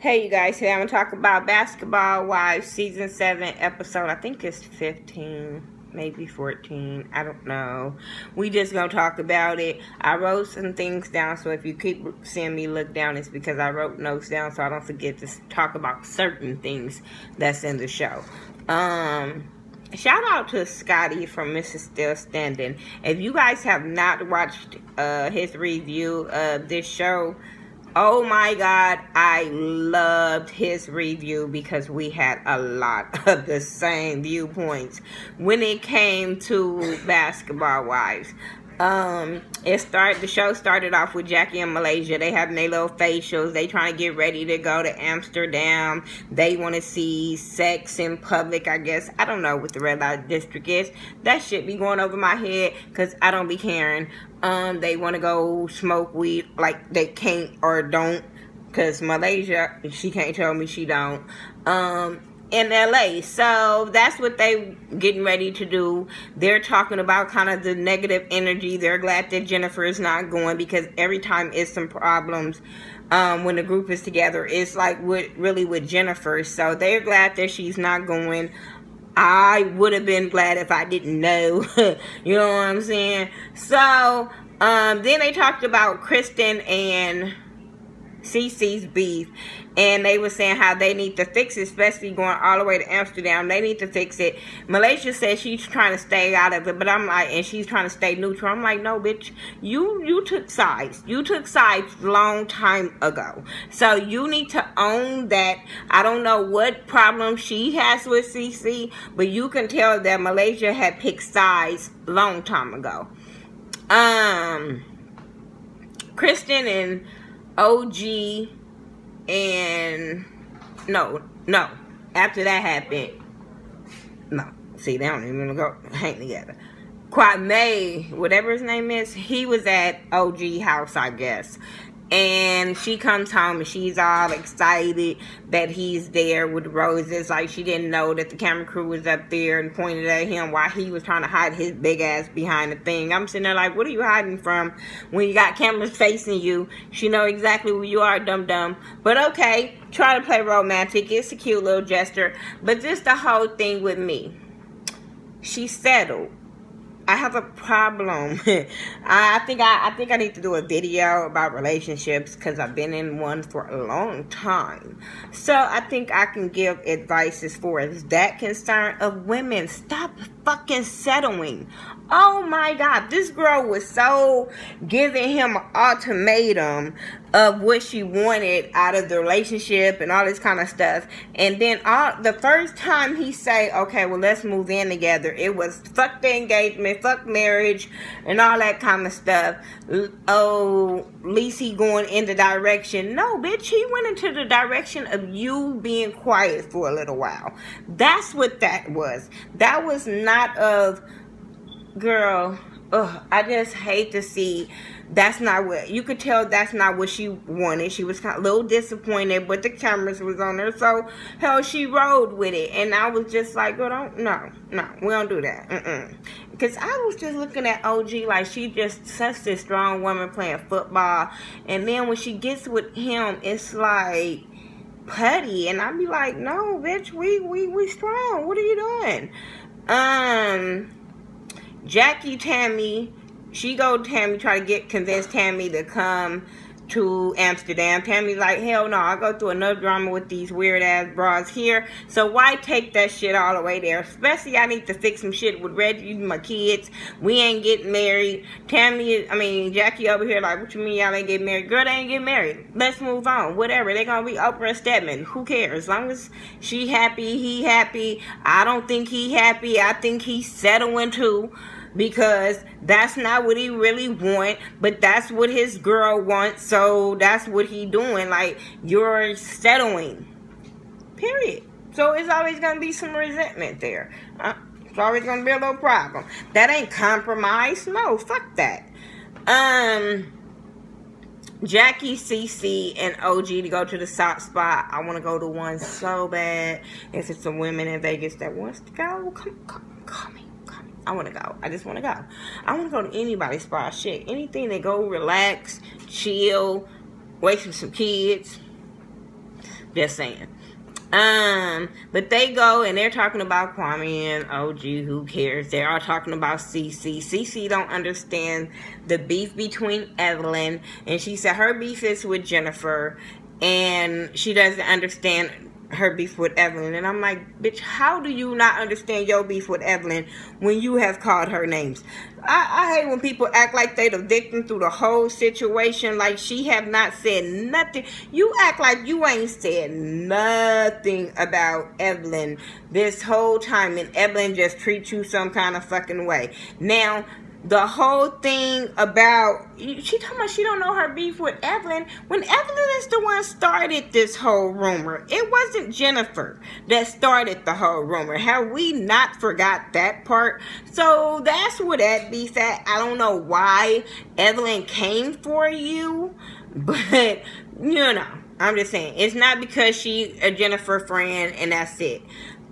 Hey you guys, today I'm going to talk about Basketball Wives Season 7 episode, I think it's 15, maybe 14, I don't know. We just going to talk about it. I wrote some things down, so if you keep seeing me look down, it's because I wrote notes down so I don't forget to talk about certain things that's in the show. Shout out to Scotty from Mrs. Still Standing. If you guys have not watched his review of this show, oh my God, I loved his review because we had a lot of the same viewpoints when it came to Basketball Wives. The show started off with Jackie and Malaysia. They having their little facials. They trying to get ready to go to Amsterdam. They want to see sex in public, I guess. I don't know what the red light district is. That shit be going over my head because I don't be caring. They want to go smoke weed like they can't or don't, because Malaysia, she can't tell me she don't. In LA. So that's what they getting ready to do. They're talking about kind of the negative energy. They're glad that Jennifer is not going because every time it's some problems when the group is together, it's like really with Jennifer. So they're glad that she's not going. I would have been glad if I didn't know. You know what I'm saying? So then they talked about Kristen and CeCe's beef, and they were saying how they need to fix it, especially going all the way to Amsterdam. They need to fix it. Malaysia says she's trying to stay out of it, but I'm like, and she's trying to stay neutral. I'm like, no, bitch, you took sides. You took sides long time ago. So you need to own that. I don't know what problem she has with CeCe, but you can tell that Malaysia had picked sides long time ago. Kristen and OG and no, after that happened, no, see, they don't even go hang together. Kwame, whatever his name is, he was at OG house, I guess, and she comes home and she's all excited that he's there with roses, like she didn't know that the camera crew was up there and pointed at him while he was trying to hide his big ass behind the thing. I'm sitting there like, what are you hiding from when you got cameras facing you? She know exactly who you are, dum-dum. But okay, try to play romantic. It's a cute little gesture. But just the whole thing with me, she settled. I have a problem. I think I need to do a video about relationships because I've been in one for a long time. So I think I can give advice as far as that concern of women. Stop fucking settling. Oh my God, this girl was so giving him an ultimatum of what she wanted out of the relationship and all this kind of stuff. And then the first time he say, okay, well, let's move in together, it was fuck the engagement, fuck marriage, and all that kind of stuff. Oh, at least he going in the direction. No, bitch, he went into the direction of you being quiet for a little while. That's what that was. That was not of... Girl, I just hate to see that's not what, you could tell that's not what she wanted. She was kind of a little disappointed, but the cameras was on her, so hell, she rode with it. And I was just like, girl, no, we don't do that. Because I was just looking at OG like she just such this strong woman playing football, and then when she gets with him, it's like putty, and I'd be like, no, bitch, we strong. What are you doing? Jackie, Tammy, Tammy try to convince Tammy to come to Amsterdam. Tammy's like, hell no, I'll go through another drama with these weird ass bras here. So why take that shit all the way there? Especially I need to fix some shit with Reggie and my kids. We ain't getting married. Jackie over here like, what you mean y'all ain't getting married? Girl, they ain't getting married. Let's move on. Whatever. They gonna be Oprah and Stedman. Who cares? As long as she happy, he happy. I don't think he happy. I think he's settling too. Because that's not what he really want, but that's what his girl wants, so that's what he doing. Like, you're settling. Period. So it's always going to be some resentment there. It's always going to be a little problem. That ain't compromise. No, fuck that. Jackie, CeCe, and OG to go to the soft spot. I want to go to one so bad. If it's some women in Vegas that wants to go, come me. I want to go. I just want to go. I want to go to anybody's spot. Shit. Anything that go relax, chill, wait for some kids. Just saying. But they go and they're talking about Kwame and OG. Who cares? They're all talking about Cece. Cece don't understand the beef between Evelyn, and she said her beef is with Jennifer, and she doesn't understand her beef with Evelyn. And I'm like, bitch, how do you not understand your beef with Evelyn when you have called her names? I hate when people act like they the victim through the whole situation, like she have not said nothing. You act like you ain't said nothing about Evelyn this whole time, and Evelyn just treats you some kind of fucking way. Now, the whole thing about, she talking about she don't know her beef with Evelyn, when Evelyn is the one started this whole rumor. It wasn't Jennifer that started the whole rumor. Have we not forgot that part? So that's where that beef at. I don't know why Evelyn came for you, but you know, I'm just saying, it's not because she a Jennifer friend and that's it.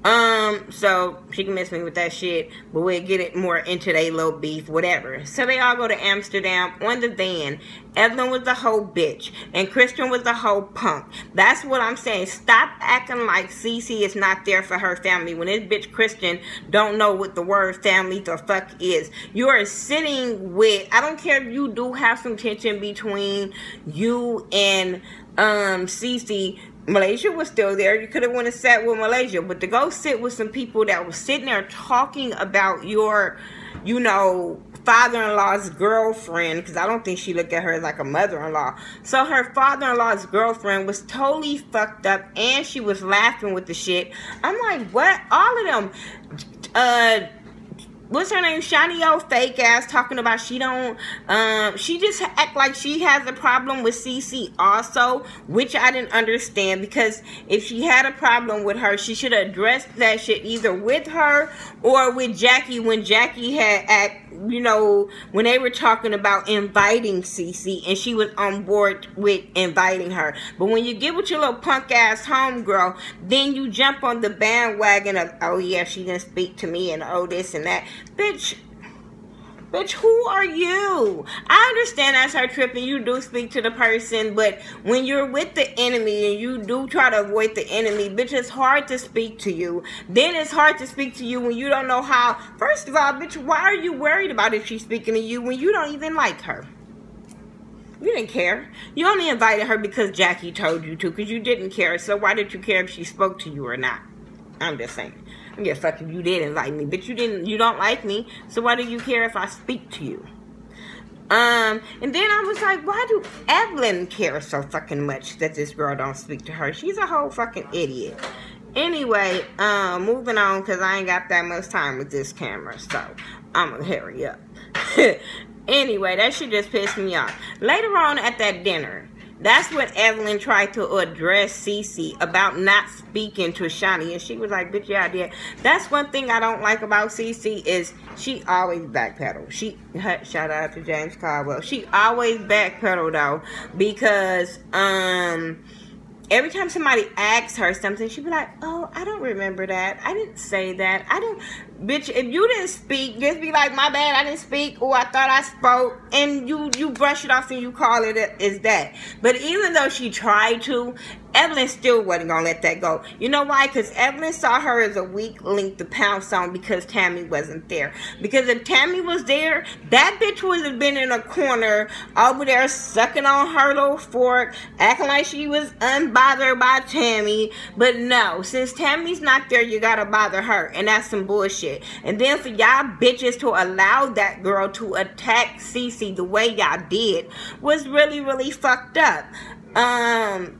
So she can miss me with that shit, but we'll get it more into their little beef, whatever. So they all go to Amsterdam on the van. Evelyn was the whole bitch, and Christian was the whole punk. That's what I'm saying. Stop acting like Cece is not there for her family when this bitch Christian don't know what the word family the fuck is. You are sitting with, I don't care if you do have some tension between you and Cece. Malaysia was still there. You could have went and sat with Malaysia, but to go sit with some people that was sitting there talking about your, you know, father-in-law's girlfriend, because I don't think she looked at her as like a mother-in-law. So her father-in-law's girlfriend was totally fucked up, and she was laughing with the shit. I'm like, what? All of them, what's her name? Shani O fake ass talking about she don't, she just act like she has a problem with Cece also, which I didn't understand, because if she had a problem with her, she should have addressed that shit either with her or with Jackie when Jackie had you know, when they were talking about inviting Cece and she was on board with inviting her. But when you get with your little punk ass homegirl, then you jump on the bandwagon of, oh yeah, she didn't speak to me and oh this and that. Bitch, who are you? I understand that's her trip and you do speak to the person, but when you're with the enemy and you do try to avoid the enemy, bitch, it's hard to speak to you. Then it's hard to speak to you when you don't know how. First of all, bitch, why are you worried about if she's speaking to you when you don't even like her? You didn't care. You only invited her because Jackie told you to, because you didn't care. So why did you care if she spoke to you or not? I'm just saying. Yeah, fuck if you did invite me, but you don't like me, so why do you care if I speak to you? And then I was like, why do Evelyn care so fucking much that this girl don't speak to her? She's a whole fucking idiot. Anyway, moving on, because I ain't got that much time with this camera, so I'm gonna hurry up. Anyway, that shit just pissed me off. Later on at that dinner, that's when Evelyn tried to address Cece about not speaking to Shani. And she was like, bitch, yeah, I did. That's one thing I don't like about Cece is she always backpedal. Shout out to James Caldwell. She always backpedal, though, because, every time somebody asks her something, she'd be like, oh, I don't remember that. I didn't say that. Bitch, if you didn't speak, just be like, my bad, I didn't speak. Oh, I thought I spoke. And you brush it off and you call it as that. But even though she tried to, Evelyn still wasn't going to let that go. You know why? Because Evelyn saw her as a weak link to pounce on because Tammy wasn't there. Because if Tammy was there, that bitch would have been in a corner over there sucking on her little fork, acting like she was unbothered by Tammy. But no, since Tammy's not there, you got to bother her. And that's some bullshit. And then for y'all bitches to allow that girl to attack Cece the way y'all did was really, really fucked up.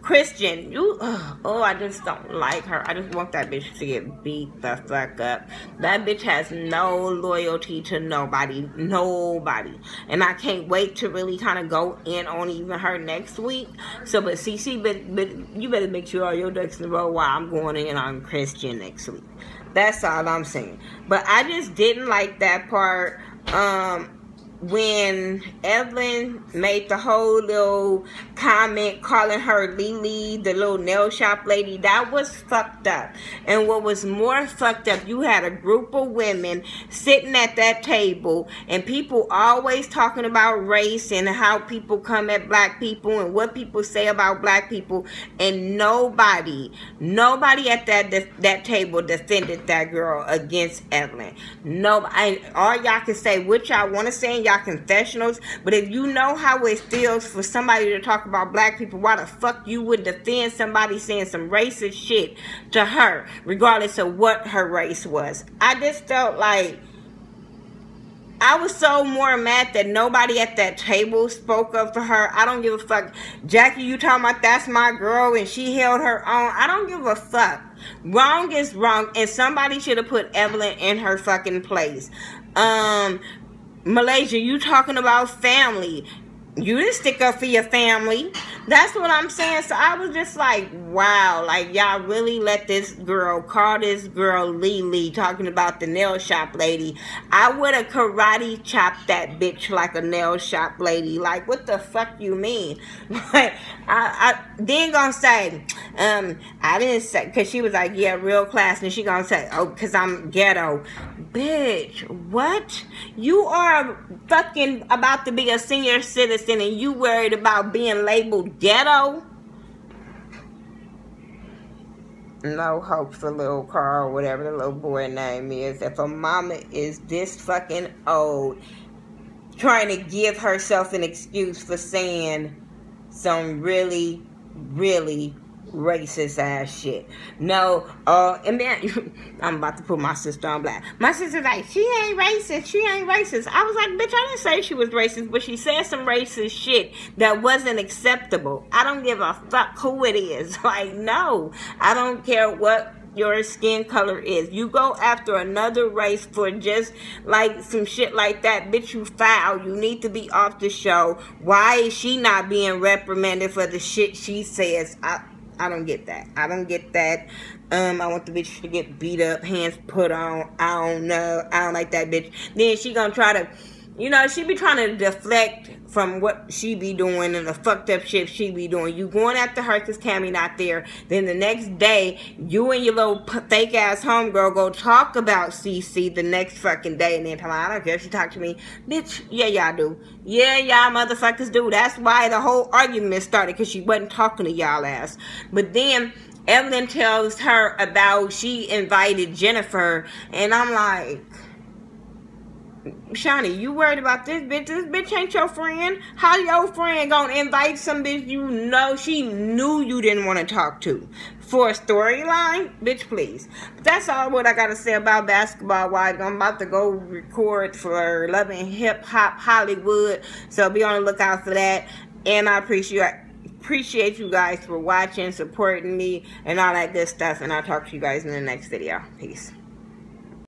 Christian, I just don't like her. I just want that bitch to get beat the fuck up. That bitch has no loyalty to nobody. And I can't wait to really kind of go in on even her next week. So, but Cece, but you better make sure all your ducks in a row while I'm going in on Christian next week. That's all I'm saying. But I just didn't like that part. when Evelyn made the whole little comment calling her Lily, the little nail shop lady, that was fucked up. And what was more fucked up, you had a group of women sitting at that table, and people always talking about race and how people come at black people and what people say about black people, and nobody at that table defended that girl against Evelyn. Nobody. All y'all can say what y'all want to say in y'all confessionals, but if you know how it feels for somebody to talk about black people, why the fuck you would defend somebody saying some racist shit to her, regardless of what her race was? I just felt like I was so more mad that nobody at that table spoke up for her. I don't give a fuck. Jackie, you talking about that's my girl and she held her own. I don't give a fuck. Wrong is wrong, and somebody should have put Evelyn in her fucking place. Malaysia, you talking about family. You didn't stick up for your family. That's what I'm saying. So I was just like, wow, like y'all really let this girl, call this girl Lily, talking about the nail shop lady. I would have karate chopped that bitch like a nail shop lady. Like, what the fuck you mean? Like, I then gonna say, I didn't say, cause she was like, yeah, real class, and she gonna say, oh, cause I'm ghetto. Bitch, what? You are fucking about to be a senior citizen and you worried about being labeled ghetto? No hope for little Carl, whatever the little boy name is. If a mama is this fucking old, trying to give herself an excuse for saying some really, really racist ass shit. No, and then I'm about to put my sister on black. My sister's like, she ain't racist, she ain't racist. I was like, bitch, I didn't say she was racist, but she said some racist shit that wasn't acceptable. I don't give a fuck who it is. Like, no, I don't care what your skin color is. You go after another race for just like some shit like that, bitch, you foul. You need to be off the show. Why is she not being reprimanded for the shit she says? I don't get that. I don't get that. I want the bitch to get beat up, hands put on. I don't know. I don't like that bitch. Then she gonna try to, you know, she be trying to deflect from what she be doing and the fucked up shit she be doing. You going after her because Tammy not there. Then the next day, you and your little fake ass homegirl go talk about CC the next fucking day. And then tell me, I don't care if she talk to me. Bitch, yeah, y'all do. Yeah, y'all motherfuckers do. That's why the whole argument started, because she wasn't talking to y'all ass. But then Evelyn tells her about she invited Jennifer. And I'm like, Shani, you worried about this bitch? This bitch ain't your friend. How your friend gonna invite some bitch you know she knew you didn't want to talk to for a storyline? Bitch, please. But that's all what I gotta say about Basketball Wives. I'm about to go record for Love and Hip Hop Hollywood, so be on the lookout for that. And I appreciate you guys for watching, supporting me, and all that good stuff. And I'll talk to you guys in the next video. Peace.